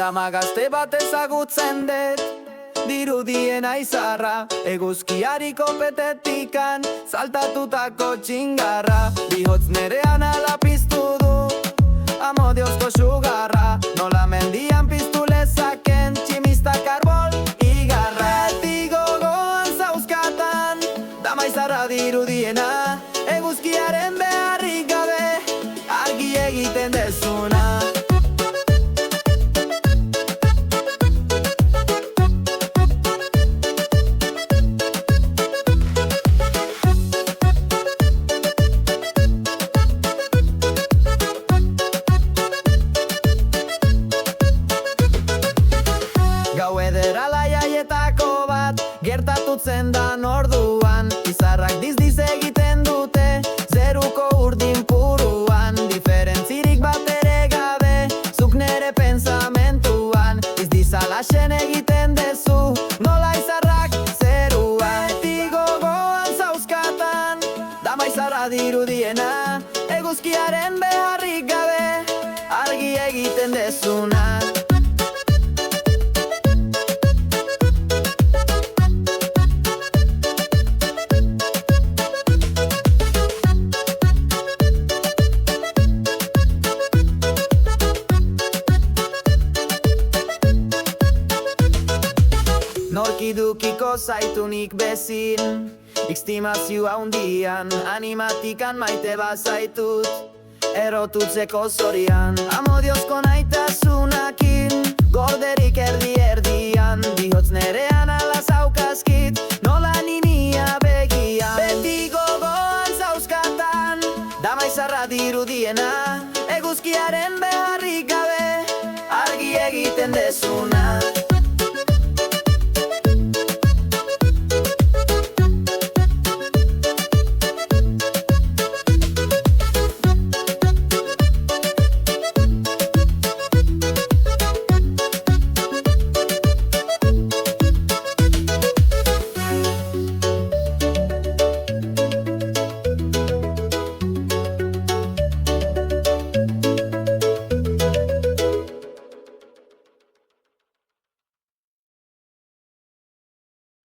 Dama gazte bat ezagutzen dut, dirudiena izarra, eguzkiariko petetikan saltatutako txingarra. Bihotz nerean ala piztu du, amodiozko sugarra, nola mendian piztu lezaken tximista karbol igarra. Beti gogoan zauzkatan, dama izarra dirudiena, eguzkiaren beharrik gabe, argi egiten dezuna. Gau edera laiaietako bat gertatutzen dan orduan, izarrak dizdiz egiten dute zeruko urdin puruan. Diferentzirik bat ere gabe, zuk nere pensamentuan, izdizalaxen egiten dezu, nola izarrak zeruan. Beti gogoan zauzkatan, dama izarra dirudiena, eguzkiaren beharrik gabe, argi egiten dezuna. Norkidukiko zaitunik bezin, estimazioa hundian, animatikan maite bazaitut, erotutzeko zorian. Amodiozko naitasunakin, gorderik erdi-erdian, bihotz nerean ala zaukazkit, nola ninia begian. Beti gogoan zauzkatan, dama izarra dirudiena, eguzkiaren beharrik gabe, argi egiten dezuna.